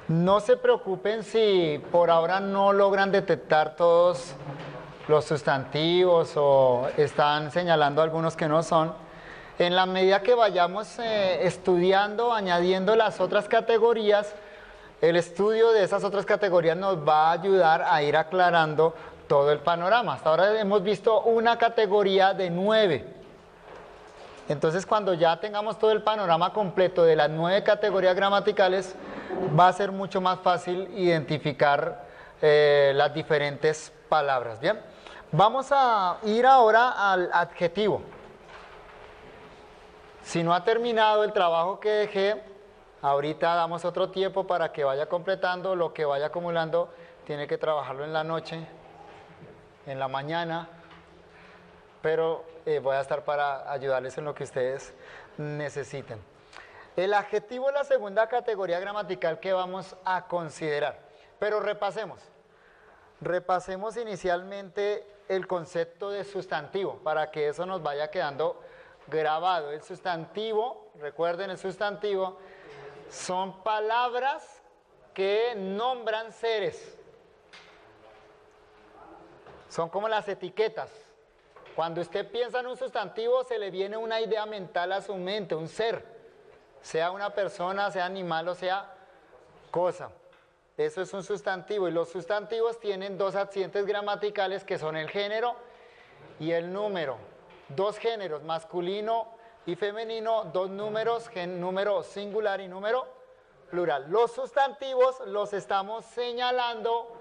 No se preocupen si por ahora no logran detectar todos los sustantivos o están señalando algunos que no son. En la medida que vayamos estudiando, añadiendo las otras categorías, el estudio de esas otras categorías nos va a ayudar a ir aclarando todo el panorama. Hasta ahora hemos visto una categoría de 9. Entonces, cuando ya tengamos todo el panorama completo de las 9 categorías gramaticales, va a ser mucho más fácil identificar las diferentes palabras. Bien, vamos a ir ahora al adjetivo. Si no ha terminado el trabajo que dejé, ahorita damos otro tiempo para que vaya completando. Lo que vaya acumulando tiene que trabajarlo en la noche, en la mañana, pero voy a estar para ayudarles en lo que ustedes necesiten. El adjetivo es la segunda categoría gramatical que vamos a considerar, pero repasemos. Repasemos inicialmente el concepto de sustantivo para que eso nos vaya quedando grabado. El sustantivo, recuerden, el sustantivo son palabras que nombran seres. Son como las etiquetas. Cuando usted piensa en un sustantivo, se le viene una idea mental a su mente, un ser. Sea una persona, sea animal o sea cosa. Eso es un sustantivo. Y los sustantivos tienen dos accidentes gramaticales que son el género y el número. Dos géneros, masculino y femenino, dos números, número singular y número plural. Los sustantivos los estamos señalando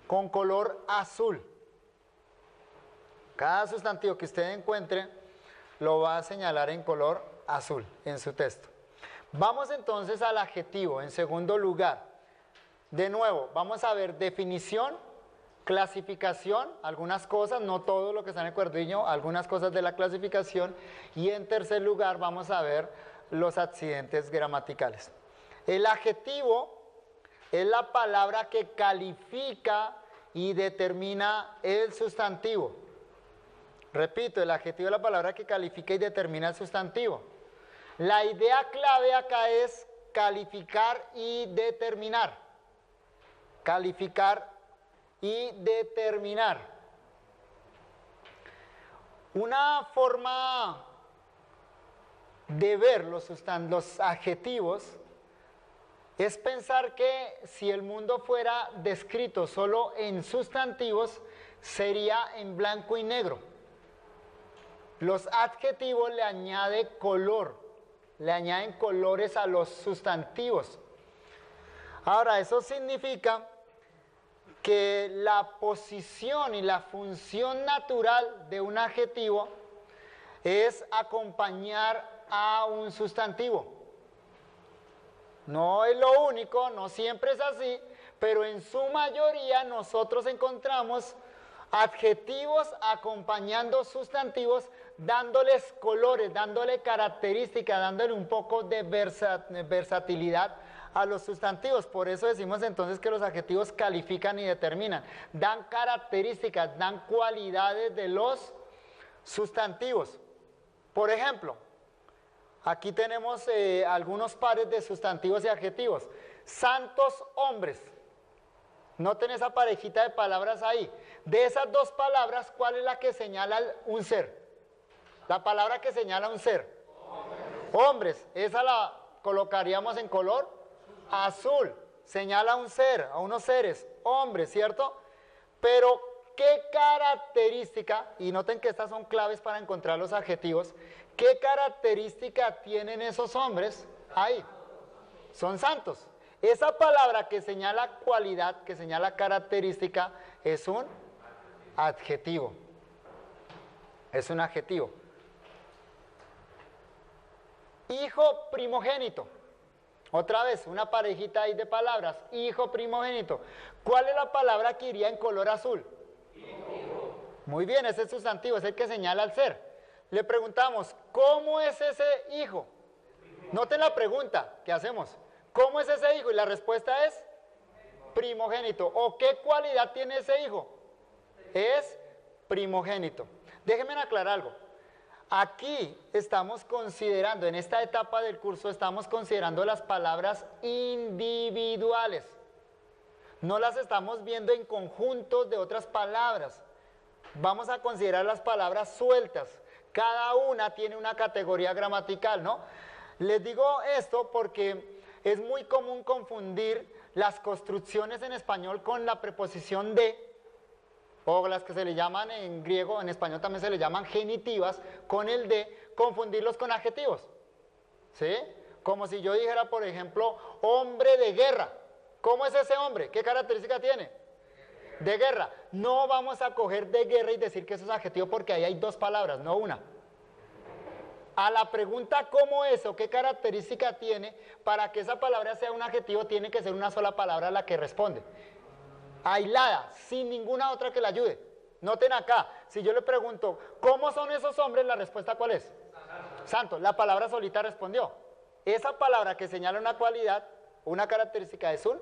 con color azul. Cada sustantivo que usted encuentre lo va a señalar en color azul en su texto. Vamos entonces al adjetivo en segundo lugar. De nuevo, vamos a ver definición, clasificación, algunas cosas, no todo lo que está en el cuadernillo, algunas cosas de la clasificación. Y en tercer lugar vamos a ver los accidentes gramaticales. El adjetivo es la palabra que califica y determina el sustantivo. Repito, el adjetivo es la palabra que califica y determina el sustantivo. La idea clave acá es calificar y determinar. Calificar y determinar. Una forma de ver los adjetivos es pensar que si el mundo fuera descrito solo en sustantivos, sería en blanco y negro. Los adjetivos le añaden color, le añaden colores a los sustantivos. Ahora, eso significa que la posición y la función natural de un adjetivo es acompañar a un sustantivo. No es lo único, no siempre es así, pero en su mayoría nosotros encontramos adjetivos acompañando sustantivos, dándoles colores, dándole características, dándole un poco de versatilidad a los sustantivos. Por eso decimos entonces que los adjetivos califican y determinan, dan características, dan cualidades de los sustantivos. Por ejemplo, aquí tenemos algunos pares de sustantivos y adjetivos. Santos hombres. Noten esa parejita de palabras ahí. De esas dos palabras, ¿cuál es la que señala un ser? La palabra que señala un ser. Hombres. Esa la colocaríamos en color azul. Señala a un ser, a unos seres. Hombres, ¿cierto? Pero, ¿qué característica? Y noten que estas son claves para encontrar los adjetivos. ¿Qué característica tienen esos hombres ahí? Son santos. Esa palabra que señala cualidad, que señala característica, es un adjetivo. Es un adjetivo. Hijo primogénito. Otra vez, una parejita ahí de palabras. Hijo primogénito. ¿Cuál es la palabra que iría en color azul? Hijo. Muy bien, ese es sustantivo, es el que señala al ser. Le preguntamos, ¿cómo es ese hijo? Noten la pregunta que hacemos. ¿Cómo es ese hijo? Y la respuesta es primogénito. ¿O qué cualidad tiene ese hijo? Es primogénito. Déjenme aclarar algo. Aquí estamos considerando, en esta etapa del curso, estamos considerando las palabras individuales. No las estamos viendo en conjuntos de otras palabras. Vamos a considerar las palabras sueltas. Cada una tiene una categoría gramatical, ¿no? Les digo esto porque es muy común confundir las construcciones en español con la preposición de, o las que se le llaman en griego, en español también se le llaman genitivas, con el de, confundirlos con adjetivos. ¿Sí? Como si yo dijera, por ejemplo, hombre de guerra. ¿Cómo es ese hombre? ¿Qué característica tiene? De guerra. No vamos a coger de guerra y decir que eso es adjetivo porque ahí hay dos palabras, no una. A la pregunta ¿cómo es o qué característica tiene? Para que esa palabra sea un adjetivo tiene que ser una sola palabra la que responde. Aislada, sin ninguna otra que la ayude. Noten acá, si yo le pregunto, ¿cómo son esos hombres? La respuesta ¿cuál es? Santo. La palabra solita respondió. Esa palabra que señala una cualidad, una característica es un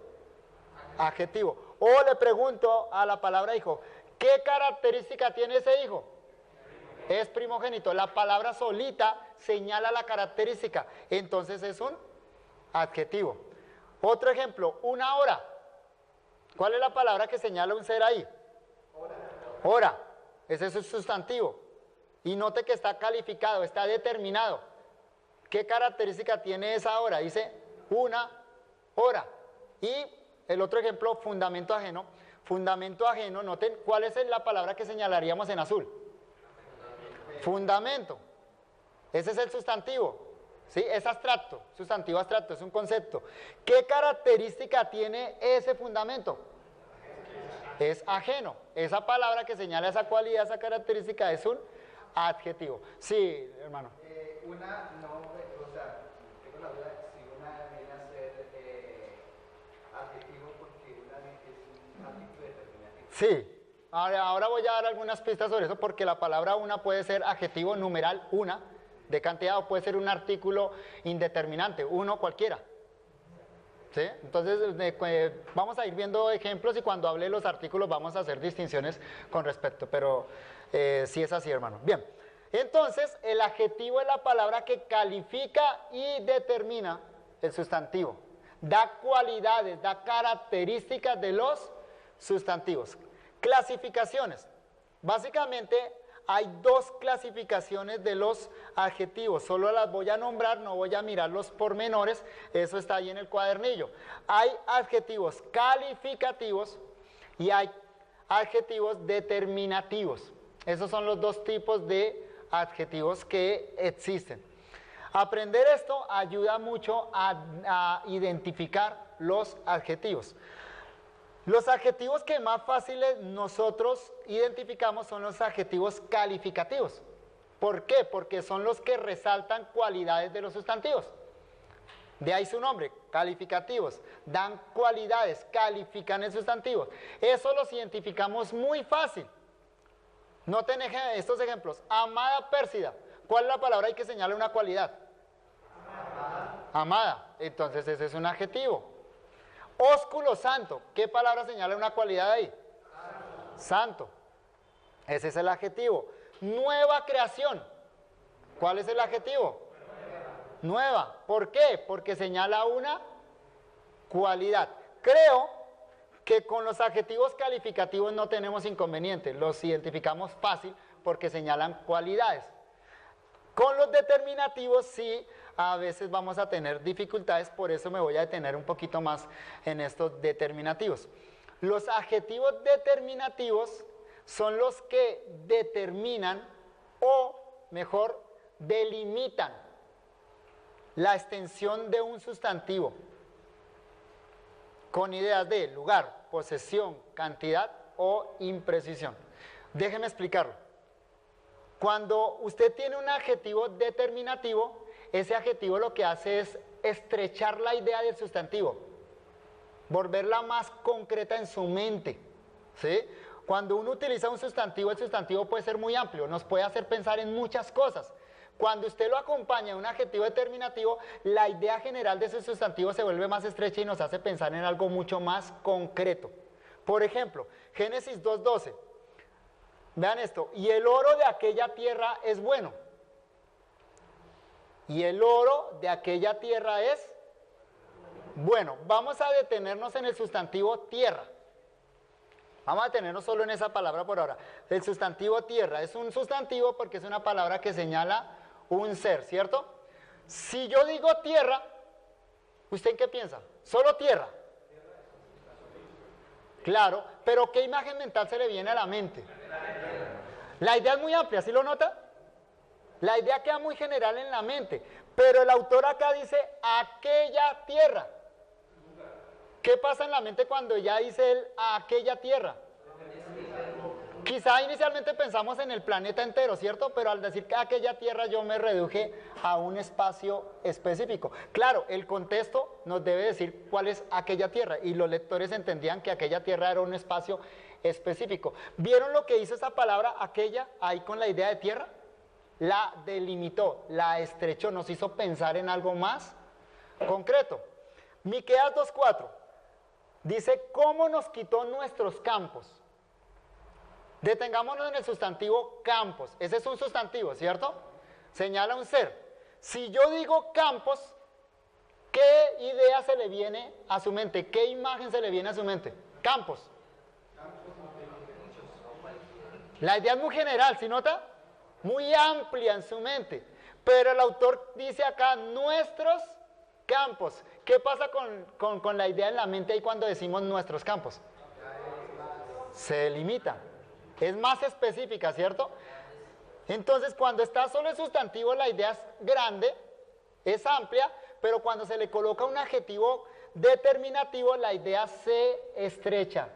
adjetivo. O le pregunto a la palabra hijo, ¿qué característica tiene ese hijo? Es primogénito. La palabra solita señala la característica, entonces es un adjetivo. Otro ejemplo, una hora. ¿Cuál es la palabra que señala un ser ahí? Hora. Hora. Ese es un sustantivo. Y note que está calificado, está determinado. ¿Qué característica tiene esa hora? Dice una hora. Y el otro ejemplo, fundamento ajeno. Fundamento ajeno, noten, ¿cuál es la palabra que señalaríamos en azul? Fundamento. Ese es el sustantivo. ¿Sí? Es abstracto, sustantivo abstracto, es un concepto. ¿Qué característica tiene ese fundamento? Es ajeno. Esa palabra que señala esa cualidad, esa característica es un adjetivo. Sí, hermano. Una no, o sea, tengo la duda si una viene a ser adjetivo porque una es un adjetivo determinativo. Sí. Ahora voy a dar algunas pistas sobre eso porque la palabra una puede ser adjetivo numeral, una, de cantidad, o puede ser un artículo indeterminante, uno cualquiera. ¿Sí? Entonces vamos a ir viendo ejemplos y cuando hable de los artículos vamos a hacer distinciones con respecto, pero sí es así, hermano. Bien, entonces el adjetivo es la palabra que califica y determina el sustantivo, da cualidades, da características de los sustantivos. Clasificaciones. Básicamente hay dos clasificaciones de los adjetivos, solo las voy a nombrar, no voy a mirar los pormenores, eso está ahí en el cuadernillo. Hay adjetivos calificativos y hay adjetivos determinativos. Esos son los dos tipos de adjetivos que existen. Aprender esto ayuda mucho a identificar los adjetivos. Los adjetivos que más fáciles nosotros identificamos son los adjetivos calificativos. ¿Por qué? Porque son los que resaltan cualidades de los sustantivos. De ahí su nombre, calificativos. Dan cualidades, califican el sustantivo. Eso los identificamos muy fácil. Noten estos ejemplos. Amada Pérsida. ¿Cuál es la palabra ahí que señala una cualidad? Amada. Amada. Entonces ese es un adjetivo. Ósculo santo, ¿qué palabra señala una cualidad ahí? Santo. Santo. Ese es el adjetivo. Nueva creación, ¿cuál es el adjetivo? Nueva. ¿Por qué? Porque señala una cualidad. Creo que con los adjetivos calificativos no tenemos inconveniente, los identificamos fácil porque señalan cualidades. Con los determinativos sí, a veces vamos a tener dificultades, por eso me voy a detener un poquito más en estos determinativos. Los adjetivos determinativos son los que determinan o, mejor, delimitan la extensión de un sustantivo con ideas de lugar, posesión, cantidad o imprecisión. Déjeme explicarlo. Cuando usted tiene un adjetivo determinativo, ese adjetivo lo que hace es estrechar la idea del sustantivo, volverla más concreta en su mente, ¿sí? Cuando uno utiliza un sustantivo, el sustantivo puede ser muy amplio, nos puede hacer pensar en muchas cosas. Cuando usted lo acompaña de un adjetivo determinativo, la idea general de ese sustantivo se vuelve más estrecha y nos hace pensar en algo mucho más concreto. Por ejemplo, Génesis 2:12. Vean esto, y el oro de aquella tierra es bueno. y el oro de aquella tierra es bueno. Vamos a detenernos en el sustantivo tierra. Vamos a detenernos solo en esa palabra por ahora. El sustantivo tierra es un sustantivo porque es una palabra que señala un ser, ¿cierto? Si yo digo tierra, ¿usted en qué piensa? ¿Solo tierra? Claro, pero ¿qué imagen mental se le viene a la mente? La idea es muy amplia, ¿sí lo nota? La idea queda muy general en la mente, pero el autor acá dice aquella tierra. ¿Qué pasa en la mente cuando ya dice él aquella tierra? Quizá inicialmente pensamos en el planeta entero, ¿cierto? Pero al decir que aquella tierra yo me reduje a un espacio específico. Claro, el contexto nos debe decir cuál es aquella tierra y los lectores entendían que aquella tierra era un espacio específico. ¿Vieron lo que hizo esa palabra aquella ahí con la idea de tierra? La delimitó, la estrechó, nos hizo pensar en algo más concreto. Miqueas 2:4 dice, ¿cómo nos quitó nuestros campos? Detengámonos en el sustantivo campos. Ese es un sustantivo, ¿cierto? Señala un ser. Si yo digo campos, ¿qué idea se le viene a su mente? ¿Qué imagen se le viene a su mente? Campos. La idea es muy general, ¿sí nota? Muy amplia en su mente. Pero el autor dice acá, nuestros campos. ¿Qué pasa con la idea en la mente ahí cuando decimos nuestros campos? Se limita. Es más específica, ¿cierto? Entonces, cuando está solo el sustantivo, la idea es grande, es amplia, pero cuando se le coloca un adjetivo determinativo, la idea se estrecha.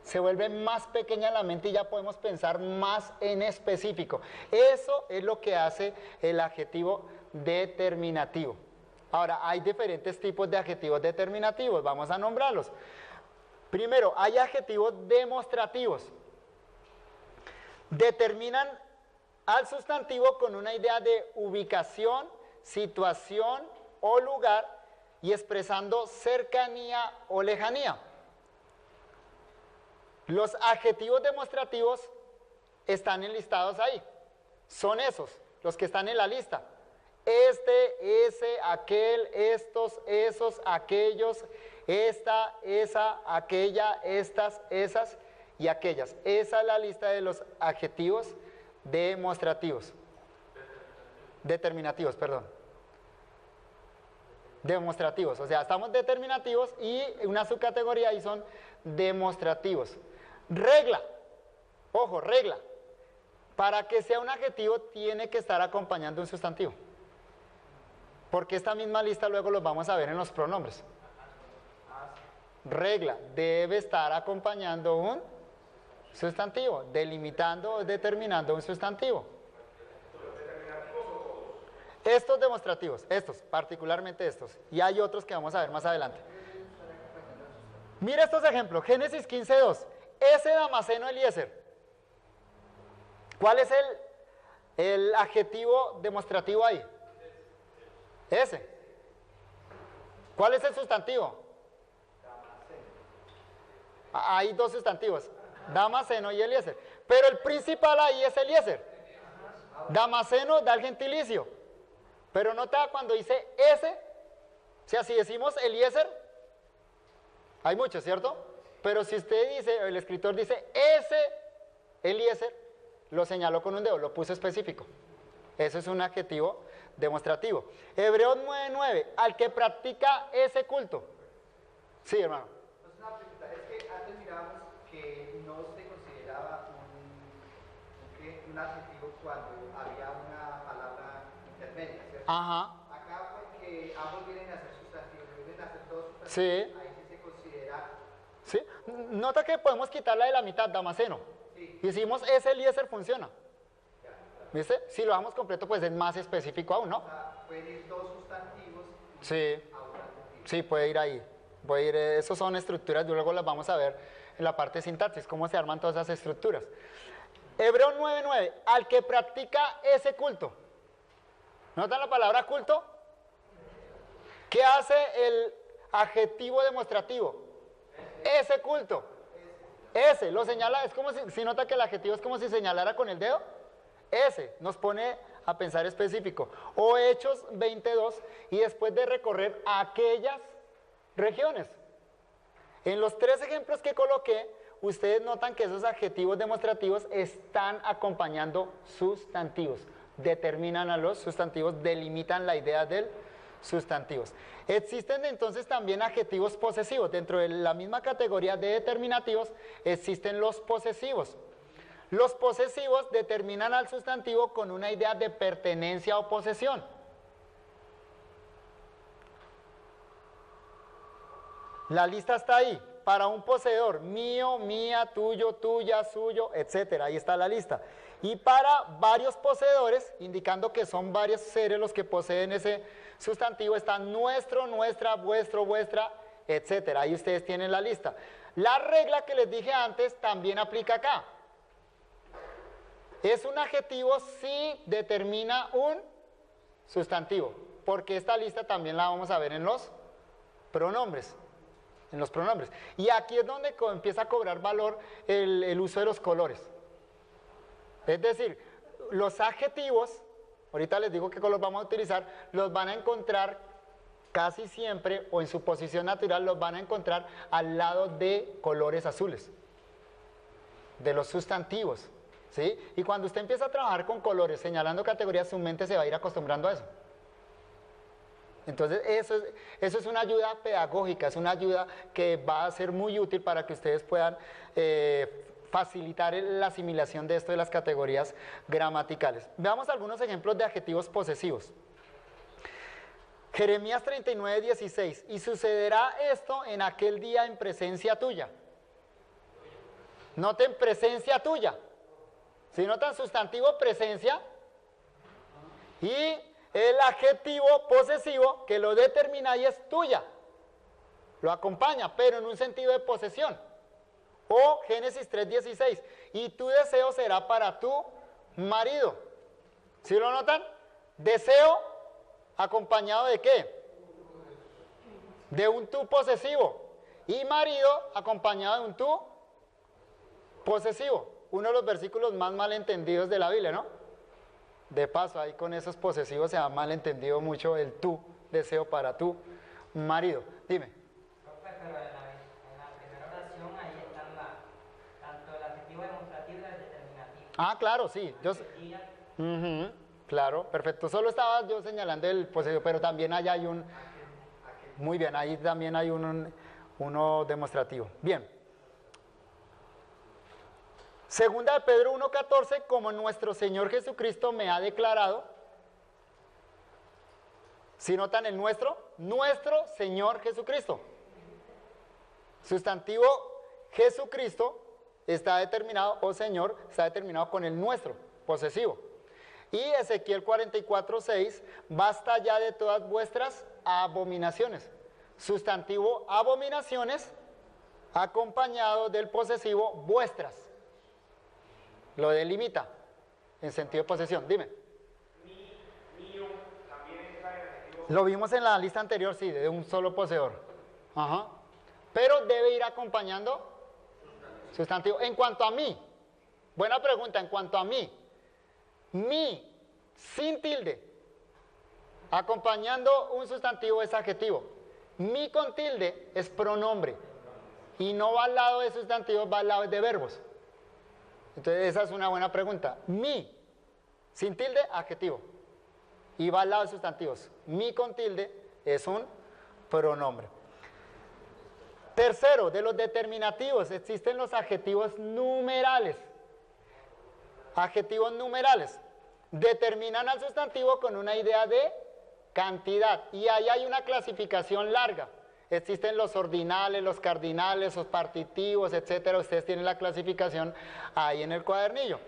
Se vuelve más pequeña en la mente y ya podemos pensar más en específico. Eso es lo que hace el adjetivo determinativo. Ahora, hay diferentes tipos de adjetivos determinativos, vamos a nombrarlos. Primero, hay adjetivos demostrativos. Determinan al sustantivo con una idea de ubicación, situación o lugar y expresando cercanía o lejanía. Los adjetivos demostrativos están enlistados ahí. Son esos, los que están en la lista. Este, ese, aquel, estos, esos, aquellos, esta, esa, aquella, estas, esas y aquellas. Esa es la lista de los adjetivos demostrativos. Determinativos, perdón. Demostrativos, o sea, estamos determinativos y una subcategoría ahí son demostrativos. Regla, ojo, regla. Para que sea un adjetivo tiene que estar acompañando un sustantivo. Porque esta misma lista luego los vamos a ver en los pronombres. Regla, debe estar acompañando un sustantivo, delimitando o determinando un sustantivo. Estos demostrativos, estos, particularmente estos, y hay otros que vamos a ver más adelante. Mira estos ejemplos, Génesis 15:2, ese Damaseno Eliezer. ¿Cuál es el adjetivo demostrativo ahí? Ese. ¿Cuál es el sustantivo? Hay dos sustantivos, Damaseno y Eliezer. Pero el principal ahí es Eliezer. Damaseno da el gentilicio. Pero nota cuando dice ese, o sea, si decimos Eliezer, hay muchos, ¿cierto? Pero si usted dice, el escritor dice ese Eliezer, lo señaló con un dedo, lo puso específico. Eso es un adjetivo demostrativo. Hebreos 9:9, al que practica ese culto. Sí, hermano. Entonces, una pregunta, es que antes mirábamos que no se consideraba un adjetivo cuando había una palabra intermedia, ¿cierto? Ajá. Acá fue que ambos vienen a ser sustantivos, vienen a ser todos sustantivos. Sí. Ahí sí se considera. ¿Sí? Nota que podemos quitarla de la mitad, Damaseno. Sí. Y decimos ese Eliezer funciona. ¿Viste? Si lo damos completo, pues es más específico aún, ¿no? O sea, pueden ir dos sustantivos Sí. a un adjetivo. Sí, puede ir ahí. Puede ir, esos son estructuras, luego las vamos a ver en la parte de sintaxis, cómo se arman todas esas estructuras. Hebreos 9:9, al que practica ese culto. ¿Notan la palabra culto? ¿Qué hace el adjetivo demostrativo? Ese culto. Lo señala, es como si nota que el adjetivo es como si señalara con el dedo. Ese nos pone a pensar específico. O Hechos 22, y después de recorrer aquellas regiones. En los 3 ejemplos que coloqué, ustedes notan que esos adjetivos demostrativos están acompañando sustantivos. Determinan a los sustantivos, delimitan la idea del sustantivos. Existen entonces también adjetivos posesivos. Dentro de la misma categoría de determinativos existen los posesivos. Los posesivos determinan al sustantivo con una idea de pertenencia o posesión. La lista está ahí. Para un poseedor, mío, mía, tuyo, tuya, suyo, etc. Ahí está la lista. Y para varios poseedores, indicando que son varios seres los que poseen ese sustantivo, está nuestro, nuestra, vuestro, vuestra, etc. Ahí ustedes tienen la lista. La regla que les dije antes también aplica acá. Es un adjetivo si determina un sustantivo, porque esta lista también la vamos a ver en los pronombres. Y aquí es donde empieza a cobrar valor el uso de los colores. Es decir, los adjetivos, ahorita les digo qué color vamos a utilizar, los van a encontrar casi siempre, o en su posición natural, los van a encontrar al lado de colores azules, de los sustantivos, ¿sí? Y cuando usted empieza a trabajar con colores, señalando categorías, su mente se va a ir acostumbrando a eso. Entonces, eso es una ayuda pedagógica, es una ayuda que va a ser muy útil para que ustedes puedan facilitar la asimilación de esto de las categorías gramaticales. Veamos algunos ejemplos de adjetivos posesivos. Jeremías 39, 16. Y sucederá esto en aquel día en presencia tuya. Noten presencia tuya. Si notan sustantivo presencia y el adjetivo posesivo que lo determina y es tuya. Lo acompaña, pero en un sentido de posesión. O Génesis 3:16, y tu deseo será para tu marido. ¿Sí lo notan? Deseo acompañado de qué? De un tú posesivo. Y marido acompañado de un tú posesivo. Uno de los versículos más malentendidos de la Biblia, ¿no? De paso, ahí con esos posesivos se ha malentendido mucho el tú, deseo para tu marido. Dime. Pero en la primera oración ahí están tanto el adjetivo demostrativo y el determinativo. Ah, claro, sí. Claro, perfecto. Solo estaba yo señalando el posesivo, pero también allá hay un... Muy bien, ahí también hay uno demostrativo. Bien. Segunda de Pedro 1:14, como nuestro Señor Jesucristo me ha declarado. ¿Sí notan el nuestro? Nuestro Señor Jesucristo. Sustantivo Jesucristo está determinado, o Señor, está determinado con el nuestro, posesivo. Y Ezequiel 44:6, basta ya de todas vuestras abominaciones. Sustantivo abominaciones, acompañado del posesivo vuestras. Lo delimita en sentido de posesión. Dime. Mío también entra en el adjetivo. Lo vimos en la lista anterior, sí, de un solo poseedor. Ajá. Pero debe ir acompañando sustantivo. En cuanto a mí, buena pregunta, en cuanto a mí, mi sin tilde, acompañando un sustantivo es adjetivo. Mi con tilde es pronombre. Y no va al lado de sustantivos, va al lado de verbos. Entonces esa es una buena pregunta. Mi, sin tilde, adjetivo. Y va al lado de sustantivos. Mi con tilde es un pronombre. Tercero, de los determinativos, existen los adjetivos numerales. Adjetivos numerales. Determinan al sustantivo con una idea de cantidad. Y ahí hay una clasificación larga. Existen los ordinales, los cardinales, los partitivos, etcétera. Ustedes tienen la clasificación ahí en el cuadernillo.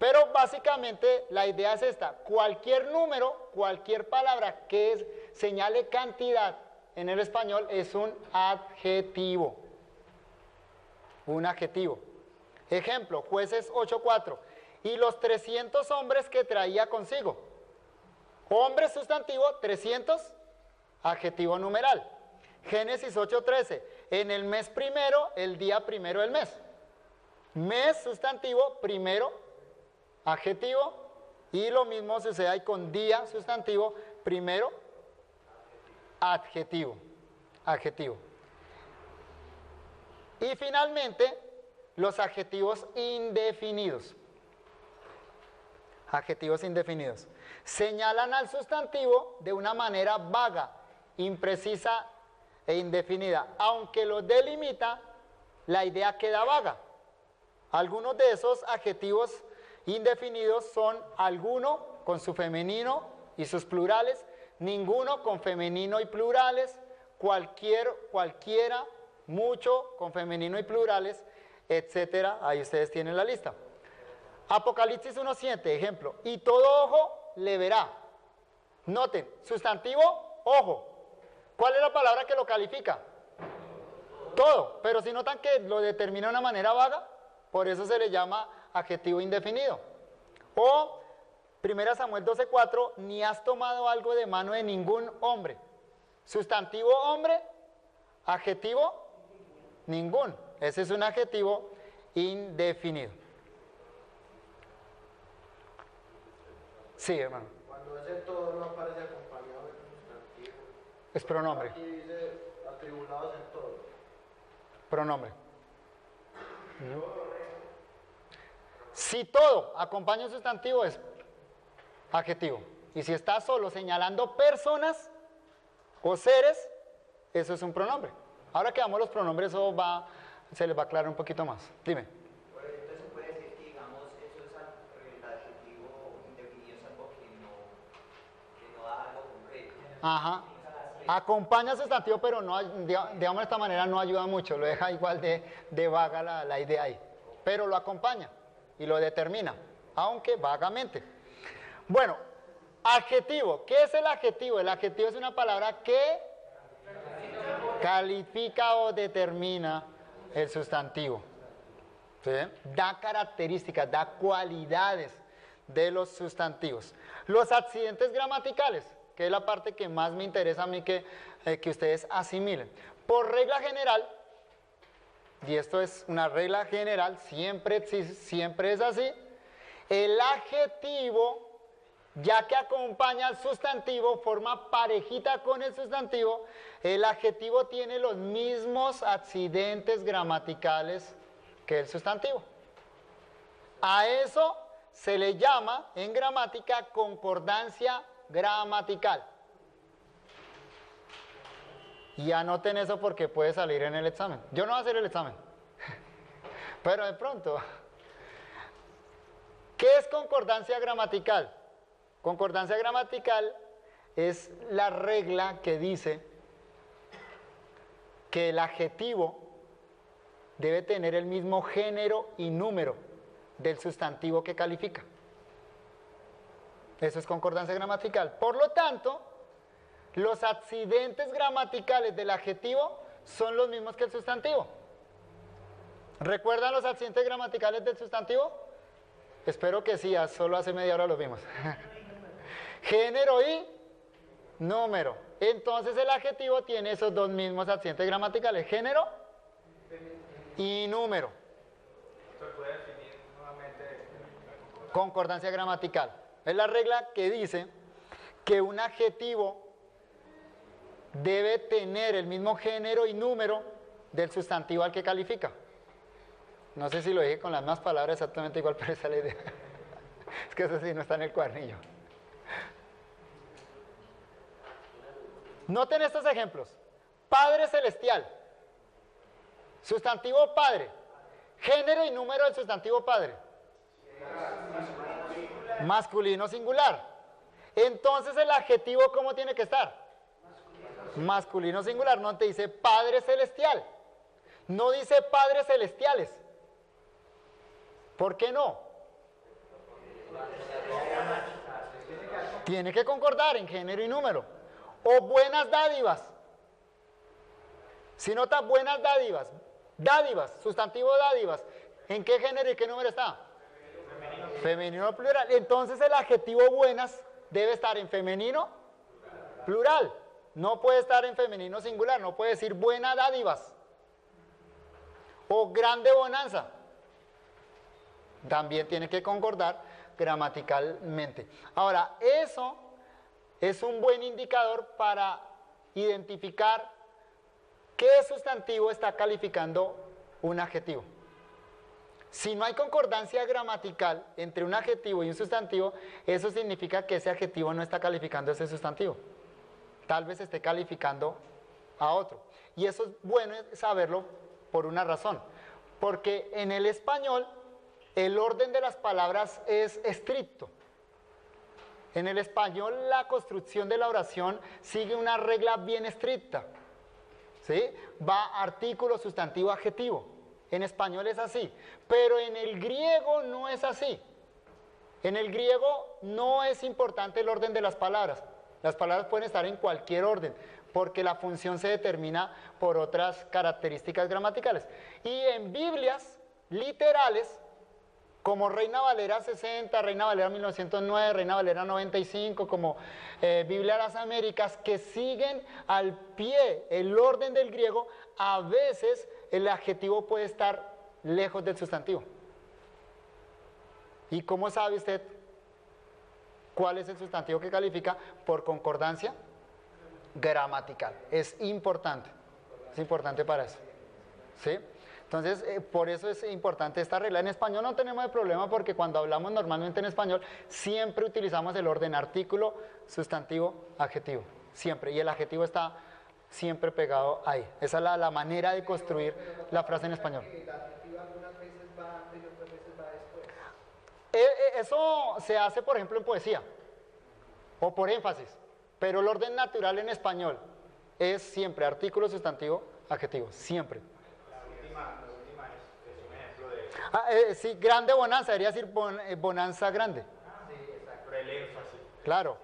Pero básicamente la idea es esta. Cualquier número, cualquier palabra que señale cantidad en el español es un adjetivo. Un adjetivo. Ejemplo, Jueces 8:4. Y los 300 hombres que traía consigo. Hombre sustantivo, 300, adjetivo numeral. Génesis 8:13, en el mes primero, el día primero del mes. Mes sustantivo, primero, adjetivo Y lo mismo sucede ahí con día, sustantivo, primero adjetivo, adjetivo. Y finalmente, los adjetivos indefinidos. Adjetivos indefinidos. Señalan al sustantivo de una manera vaga, imprecisa e indefinida. Aunque lo delimita, la idea queda vaga. Algunos de esos adjetivos indefinidos son alguno con su femenino y sus plurales, ninguno con femenino y plurales, cualquiera, mucho con femenino y plurales, etcétera. Ahí ustedes tienen la lista. Apocalipsis 1:7, ejemplo, y todo ojo le verá. Noten, sustantivo, ojo. ¿Cuál es la palabra que lo califica? Todo, pero si notan que lo determina de una manera vaga, por eso se le llama adjetivo indefinido. O 1 Samuel 12:4, ni has tomado algo de mano de ningún hombre. Sustantivo hombre, adjetivo ningún. Ese es un adjetivo indefinido. Sí, hermano. Cuando ese todo no aparece acompañado de un sustantivo. Es pronombre. Aquí dice atribulados en todo. Pronombre. Si todo acompaña un sustantivo es adjetivo. Y si está solo señalando personas o seres, eso es un pronombre. Ahora que damos los pronombres, eso se les va a aclarar un poquito más. Dime. Entonces se puede decir que, digamos, eso es el adjetivo indefinido, es algo que no da algo concreto. Ajá. Acompaña sustantivo, pero no, digamos de esta manera no ayuda mucho, lo deja igual de vaga la idea ahí. Pero lo acompaña y lo determina, aunque vagamente. Bueno, adjetivo. ¿Qué es el adjetivo? El adjetivo es una palabra que califica o determina el sustantivo. ¿Sí? Da características, da cualidades de los sustantivos. Los accidentes gramaticales, que es la parte que más me interesa a mí que ustedes asimilen. Por regla general, y esto es una regla general, siempre es así, el adjetivo, ya que acompaña al sustantivo, forma parejita con el sustantivo, el adjetivo tiene los mismos accidentes gramaticales que el sustantivo. A eso se le llama en gramática concordancia gramatical. Y anoten eso porque puede salir en el examen. Yo no voy a hacer el examen, pero de pronto. ¿Qué es concordancia gramatical? Concordancia gramatical es la regla que dice que el adjetivo debe tener el mismo género y número del sustantivo que califica. Eso es concordancia gramatical. Por lo tanto, los accidentes gramaticales del adjetivo son los mismos que el sustantivo. ¿Recuerdan los accidentes gramaticales del sustantivo? Espero que sí, solo hace media hora los vimos. Género y número. Entonces el adjetivo tiene esos dos mismos accidentes gramaticales, género y número. ¿Se puede definir nuevamente? Concordancia gramatical. Es la regla que dice que un adjetivo debe tener el mismo género y número del sustantivo al que califica. No sé si lo dije con las mismas palabras exactamente igual, pero esa es la idea. Es que eso sí no está en el cuadernillo. Noten estos ejemplos. Padre celestial. Sustantivo padre. Género y número del sustantivo padre. Masculino singular. Entonces el adjetivo, ¿cómo tiene que estar? Masculino singular. No te dice Padre celestial. No dice padres celestiales. ¿Por qué no? Tiene que concordar en género y número. O buenas dádivas. Si nota buenas dádivas. Dádivas, sustantivo dádivas. ¿En qué género y qué número está? Femenino plural. Entonces el adjetivo buenas debe estar en femenino plural. No puede estar en femenino singular. No puede decir buenas dádivas. O grande bonanza. También tiene que concordar gramaticalmente. Ahora, eso es un buen indicador para identificar qué sustantivo está calificando un adjetivo. Si no hay concordancia gramatical entre un adjetivo y un sustantivo, eso significa que ese adjetivo no está calificando ese sustantivo. Tal vez esté calificando a otro. Y eso es bueno saberlo por una razón. Porque en el español el orden de las palabras es estricto. En el español la construcción de la oración sigue una regla bien estricta. ¿Sí? Va artículo, sustantivo, adjetivo. En español es así. Pero en el griego no es así. En el griego no es importante el orden de las palabras. Las palabras pueden estar en cualquier orden, porque la función se determina por otras características gramaticales. Y en Biblias literales, como Reina Valera 60, Reina Valera 1909, Reina Valera 95, como Biblia de las Américas, que siguen al pie el orden del griego, a veces el adjetivo puede estar lejos del sustantivo. ¿Y cómo sabe usted cuál es el sustantivo que califica? Por concordancia gramatical. Es importante para eso. ¿Sí? Entonces, por eso es importante esta regla. En español no tenemos el problema porque cuando hablamos normalmente en español siempre utilizamos el orden artículo, sustantivo, adjetivo. Siempre. Y el adjetivo está siempre pegado ahí. Esa es la manera de construir la frase en español. El adjetivo algunas veces va antes y otras veces va después. Eso se hace, por ejemplo, en poesía o por énfasis. Pero el orden natural en español es siempre artículo, sustantivo, adjetivo. Siempre. La última es un ejemplo de... Sí, grande bonanza, debería decir bonanza grande. Sí, exacto. Pero el énfasis. Claro.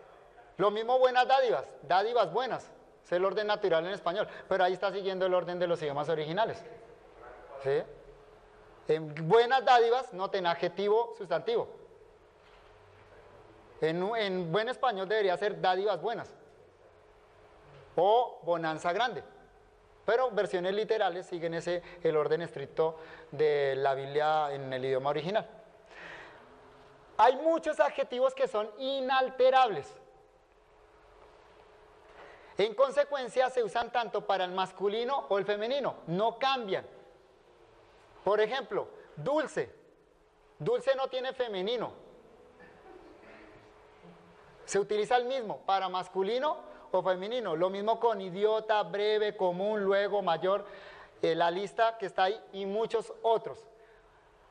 Lo mismo buenas dádivas, dádivas buenas. Es el orden natural en español, pero ahí está siguiendo el orden de los idiomas originales. ¿Sí? En buenas dádivas, noten adjetivo, sustantivo. En buen español debería ser dádivas buenas. O bonanza grande. Pero versiones literales siguen el orden estricto de la Biblia en el idioma original. Hay muchos adjetivos que son inalterables. En consecuencia, se usan tanto para el masculino o el femenino, no cambian. Por ejemplo, dulce. Dulce no tiene femenino. Se utiliza el mismo para masculino o femenino. Lo mismo con idiota, breve, común, luego, mayor, la lista que está ahí y muchos otros.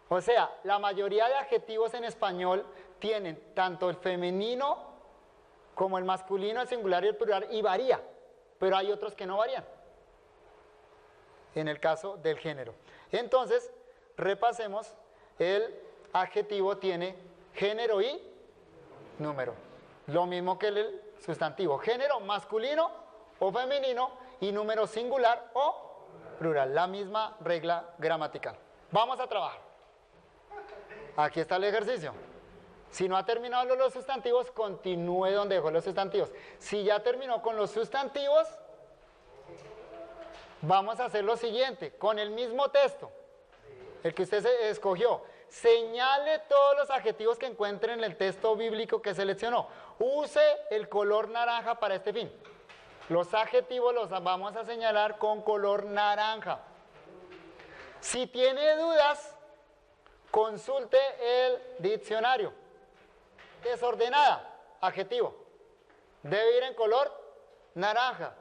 O sea, la mayoría de adjetivos en español tienen tanto el femenino como el masculino, el singular y el plural, y varía, pero hay otros que no varían, en el caso del género. Entonces, repasemos, el adjetivo tiene género y número, lo mismo que el sustantivo, género masculino o femenino y número singular o plural, la misma regla gramatical. Vamos a trabajar. Aquí está el ejercicio. Si no ha terminado los sustantivos, continúe donde dejó los sustantivos. Si ya terminó con los sustantivos, vamos a hacer lo siguiente, con el mismo texto, el que usted escogió. Señale todos los adjetivos que encuentre en el texto bíblico que seleccionó. Use el color naranja para este fin. Los adjetivos los vamos a señalar con color naranja. Si tiene dudas, consulte el diccionario. Desordenada, adjetivo. Debe ir en color naranja.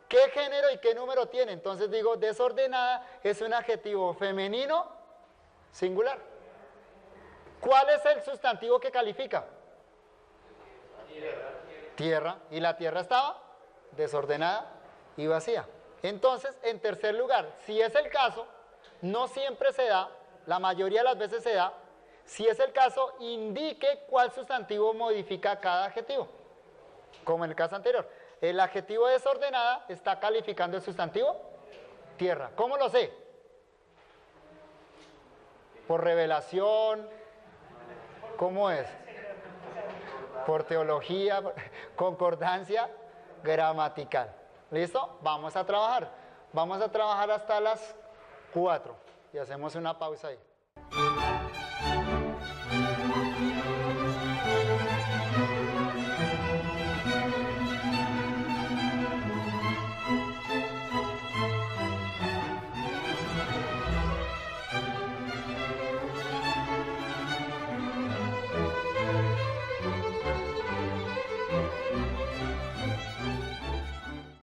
¿Qué género y qué número tiene? Entonces digo, desordenada es un adjetivo femenino singular. ¿Cuál es el sustantivo que califica? Tierra. Y la tierra estaba desordenada y vacía. Entonces, en tercer lugar, si es el caso, no siempre se da, la mayoría de las veces se da. Si es el caso, indique cuál sustantivo modifica cada adjetivo, como en el caso anterior. El adjetivo desordenada está calificando el sustantivo tierra. ¿Cómo lo sé? Por revelación. ¿Cómo es? Por teología, concordancia gramatical. ¿Listo? Vamos a trabajar. Vamos a trabajar hasta las 4 y hacemos una pausa ahí.